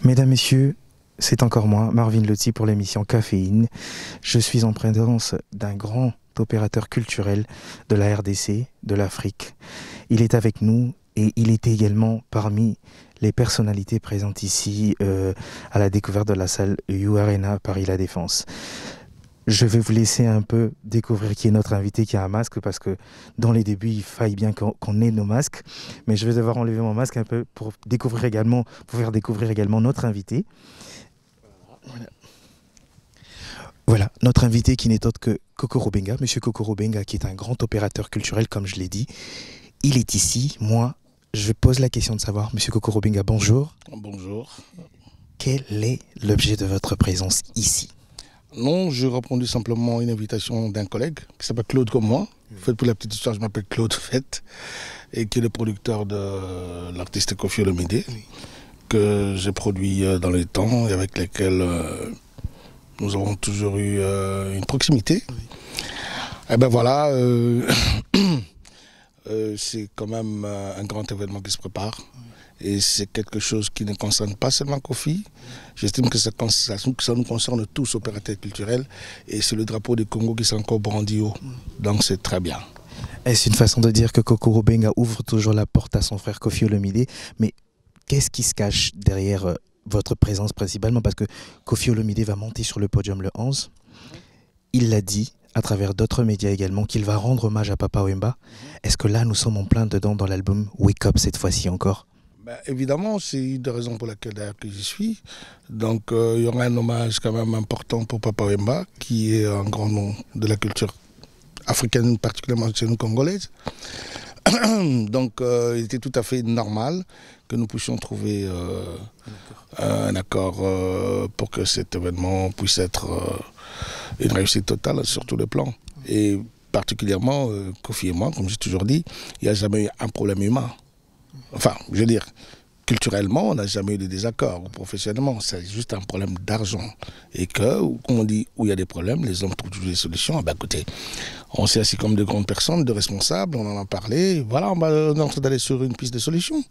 Mesdames, Messieurs, c'est encore moi, Marvin Lotti pour l'émission Caféine. Je suis en présence d'un grand opérateur culturel de la RDC, de l'Afrique. Il est avec nous et il était également parmi les personnalités présentes ici à la découverte de la salle U Arena Paris La Défense. Je vais vous laisser un peu découvrir qui est notre invité qui a un masque parce que dans les débuts, il faille bien qu'on ait nos masques. Mais je vais devoir enlever mon masque un peu pour faire découvrir également notre invité. Voilà, notre invité qui n'est autre que Kokoro Benga, Monsieur Kokoro Benga, qui est un grand opérateur culturel, comme je l'ai dit. Il est ici. Moi, je pose la question de savoir, Monsieur Kokoro Benga, bonjour. Bonjour. Quel est l'objet de votre présence ici ? Non, j'ai répondu simplement à une invitation d'un collègue qui s'appelle Claude comme moi. En fait, pour la petite histoire, je m'appelle Claude Fett et qui est le producteur de l'artiste Koffi Olomide que j'ai produit dans les temps et avec lesquels nous avons toujours eu une proximité. Et ben voilà, c'est quand même un grand événement qui se prépare. Et c'est quelque chose qui ne concerne pas seulement Koffi. J'estime que ça nous concerne tous, opérateurs culturels. Et c'est le drapeau du Congo qui s'est encore brandi haut. Donc c'est très bien. Est-ce une façon de dire que Kokoro Benga ouvre toujours la porte à son frère Koffi Olomide? Mais qu'est-ce qui se cache derrière votre présence principalement? Parce que Koffi Olomide va monter sur le podium le 11. Il l'a dit à travers d'autres médias également qu'il va rendre hommage à Papa Wemba. Est-ce que là, nous sommes en plein dedans dans l'album Wake Up cette fois-ci encore? Évidemment, c'est une des raisons pour laquelle d'ailleurs que j'y suis. Donc il y aura un hommage quand même important pour Papa Wemba, qui est un grand nom de la culture africaine, particulièrement chez nous congolaises. Donc il était tout à fait normal que nous puissions trouver un accord pour que cet événement puisse être une réussite totale sur tous les plans. Et particulièrement, Koffi et moi, comme j'ai toujours dit, il n'y a jamais eu un problème humain. Enfin, je veux dire, culturellement, on n'a jamais eu de désaccord, ou professionnellement, c'est juste un problème d'argent. Et que, comme on dit, où il y a des problèmes, les hommes trouvent toujours des solutions. Ben écoutez, on s'est assis comme de grandes personnes, de responsables, on en a parlé, voilà, on est en train d'aller sur une piste de solution.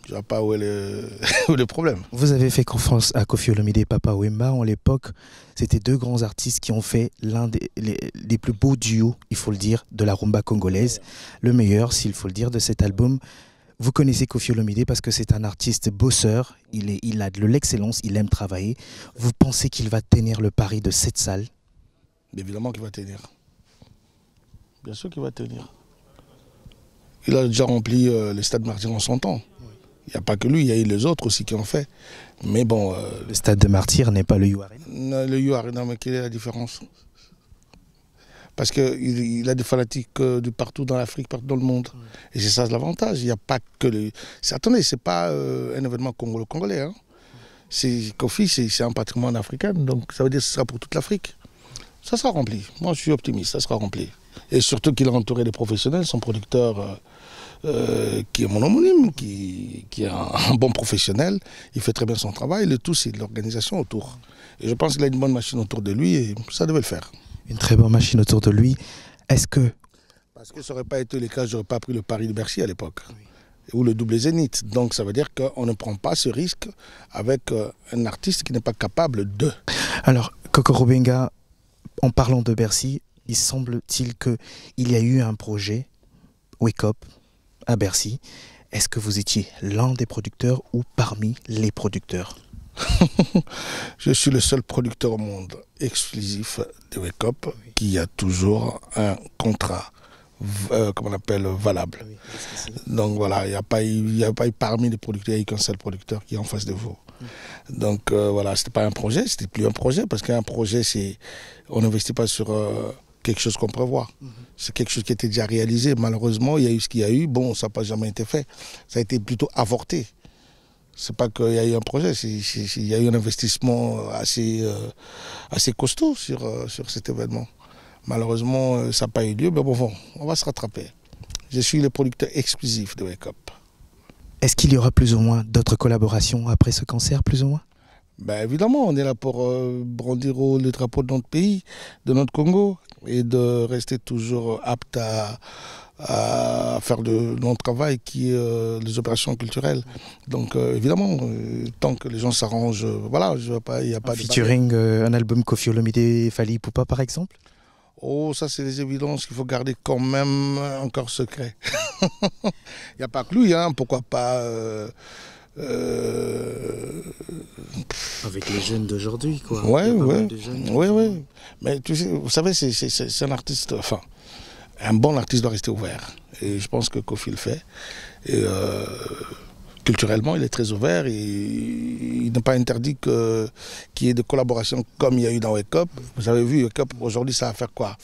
Je ne vois pas où est le problème. Vous avez fait confiance à Koffi Olomide et Papa Wemba. En l'époque, c'était deux grands artistes qui ont fait l'un des plus beaux duos, il faut le dire, de la rumba congolaise. Le meilleur, s'il faut le dire, de cet album. Vous connaissez Koffi Olomide parce que c'est un artiste bosseur, il a de l'excellence, il aime travailler. Vous pensez qu'il va tenir le pari de cette salle? Évidemment qu'il va tenir. Bien sûr qu'il va tenir. Il a déjà rempli les stades Martyrs en son temps. Il n'y a pas que lui, il y a eu les autres aussi qui ont fait. Mais bon... le stade de Martyrs n'est pas le U Arena? Le U Arena, mais quelle est la différence? Parce qu'il a des fanatiques de partout dans l'Afrique, partout dans le monde. Et c'est ça l'avantage. Il n'y a pas que les... Attendez, ce n'est pas un événement congolais. Hein. Koffi, c'est un patrimoine africain, donc ça veut dire que ce sera pour toute l'Afrique. Ça sera rempli. Moi, je suis optimiste, ça sera rempli. Et surtout qu'il a entouré des professionnels, son producteur, qui est mon homonyme, qui est un bon professionnel. Il fait très bien son travail. Le tout, c'est l'organisation autour. Et je pense qu'il a une bonne machine autour de lui et ça devait le faire. Une très bonne machine autour de lui. Est-ce que... Parce que ça n'aurait pas été le cas, je n'aurais pas pris le pari de Bercy à l'époque. Oui. Ou le double Zénith. Donc ça veut dire qu'on ne prend pas ce risque avec un artiste qui n'est pas capable de... Alors, Kokoro Benga, en parlant de Bercy, il semble-t-il qu'il y a eu un projet, Wake Up, à Bercy. Est-ce que vous étiez l'un des producteurs ou parmi les producteurs? Je suis le seul producteur au monde exclusif de Wake Up qui a toujours un contrat comme on appelle valable. Oui, donc voilà, il n'y a pas eu parmi les producteurs, il n'y a eu qu'un seul producteur qui est en face de vous. Donc voilà, ce n'était pas un projet, c'était plus un projet parce qu'un projet, on n'investit pas sur quelque chose qu'on prévoit. C'est quelque chose qui était déjà réalisé. Malheureusement, il y a eu ce qu'il y a eu. Bon, ça n'a pas jamais été fait. Ça a été plutôt avorté. C'est pas qu'il y a eu un projet, il y a eu un investissement assez costaud sur cet événement. Malheureusement, ça n'a pas eu lieu, mais bon, on va se rattraper. Je suis le producteur exclusif de Wake Up. Est-ce qu'il y aura plus ou moins d'autres collaborations après ce concert, plus ou moins? Ben évidemment, on est là pour brandir le drapeau de notre pays, de notre Congo, et de rester toujours apte à faire de notre travail qui est les opérations culturelles. Donc évidemment, tant que les gens s'arrangent, voilà, je vois pas, il n'y a pas de featuring un album Koffi Olomide, Fally Ipupa par exemple? Oh, ça c'est des évidences qu'il faut garder quand même encore secret. Il n'y a pas que lui, hein, pourquoi pas... Avec les jeunes d'aujourd'hui, quoi. Ouais, Il y a pas ouais, mal de jeunes ouais, ouais. Mais tu sais, vous savez, c'est un artiste, enfin, un bon artiste doit rester ouvert. Et je pense que Koffi le fait. Et culturellement, il est très ouvert et il n'est pas interdit qu'il y ait des collaborations comme il y a eu dans Wake Up. Vous avez vu, Wake Up, aujourd'hui, ça va faire quoi?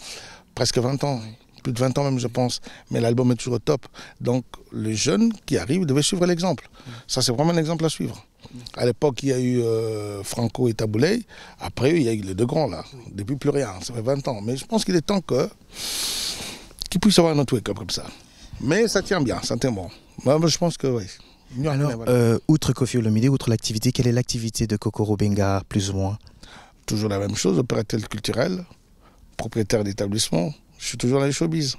Presque 20 ans. Plus de 20 ans même, je pense. Mais l'album est toujours au top. Donc, les jeunes qui arrivent devaient suivre l'exemple. Ça, c'est vraiment un exemple à suivre. À l'époque, il y a eu Franco et Tabouley. Après, il y a eu les deux grands, là. Depuis, plus rien. Ça fait 20 ans. Mais je pense qu'il est temps qu'ils puissent avoir un autre Wake Up comme ça. Mais ça tient bien, ça tient bon. Moi, je pense que, oui. Alors, outre Koffi Olomide, outre l'activité, quelle est l'activité de Kokoro Benga, plus ou moins? Toujours la même chose, opérateur culturel, propriétaire d'établissement. Je suis toujours dans les showbiz.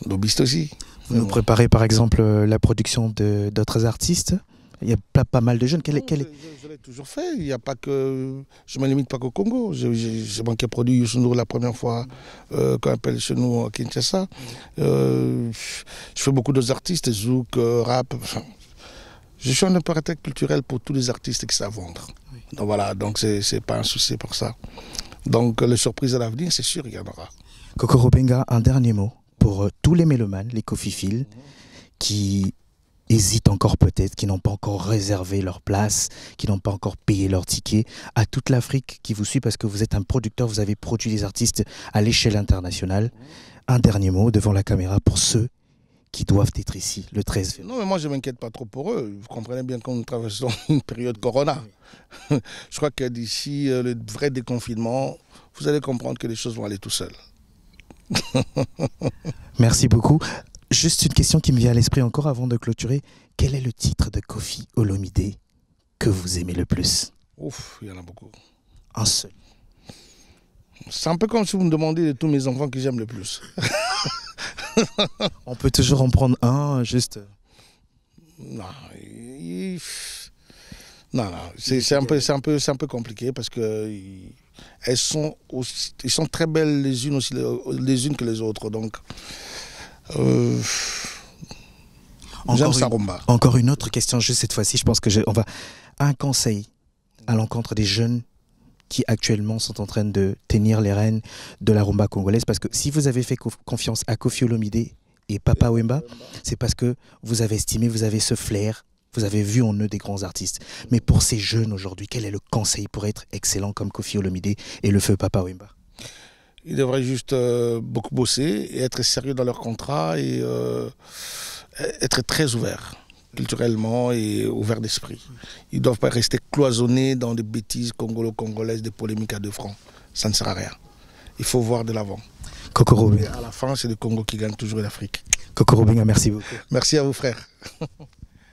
Lobbyiste aussi. Vous nous préparez par exemple la production d'autres artistes? Il y a pas mal de jeunes. Je l'ai toujours fait. Il n'y a pas que. Je ne me limite pas qu'au Congo. C'est moi qui ai produit Youssou N'Dour la première fois qu'on appelle chez nous à Kinshasa. Je fais beaucoup d'autres artistes, zouk, rap. Enfin, je suis un opérateur culturel pour tous les artistes qui savent vendre. Oui. Donc voilà, donc c'est pas un souci pour ça. Donc les surprises à l'avenir, c'est sûr, il y en aura. Kokoro Benga, un dernier mot pour tous les mélomanes, les coffiphiles, qui hésitent encore peut-être, qui n'ont pas encore réservé leur place, qui n'ont pas encore payé leur ticket, à toute l'Afrique qui vous suit parce que vous êtes un producteur, vous avez produit des artistes à l'échelle internationale. Un dernier mot devant la caméra pour ceux qui doivent être ici le 13 février. Non, mais moi je ne m'inquiète pas trop pour eux. Vous comprenez bien qu'on traverse une période Corona. Je crois que d'ici le vrai déconfinement, vous allez comprendre que les choses vont aller tout seules. Merci beaucoup. Juste une question qui me vient à l'esprit encore avant de clôturer. Quel est le titre de Koffi Olomide que vous aimez le plus? Ouf, il y en a beaucoup. Un seul. C'est un peu comme si vous me demandiez de tous mes enfants que j'aime le plus. On peut toujours en prendre un, juste... Non, non, c'est un peu compliqué parce que ils sont très belles les unes aussi les unes que les autres. Donc, j'aime sa rumba. Encore une autre question, juste cette fois-ci, je pense que on va... Un conseil à l'encontre des jeunes qui actuellement sont en train de tenir les rênes de la rumba congolaise, parce que si vous avez fait confiance à Koffi Olomide et Papa Wemba, c'est parce que vous avez estimé, vous avez ce flair, vous avez vu en eux des grands artistes. Mais pour ces jeunes aujourd'hui, quel est le conseil pour être excellent comme Koffi Olomide et le feu Papa Wemba? Ils devraient juste beaucoup bosser et être sérieux dans leur contrat et être très ouverts culturellement et ouverts d'esprit. Ils ne doivent pas rester cloisonnés dans des bêtises congolaises, des polémiques à deux francs. Ça ne sert à rien. Il faut voir de l'avant. Kokoro. À la fin, c'est le Congo qui gagne toujours l'Afrique. Kokoro Benga, merci beaucoup. Merci à vous, frère.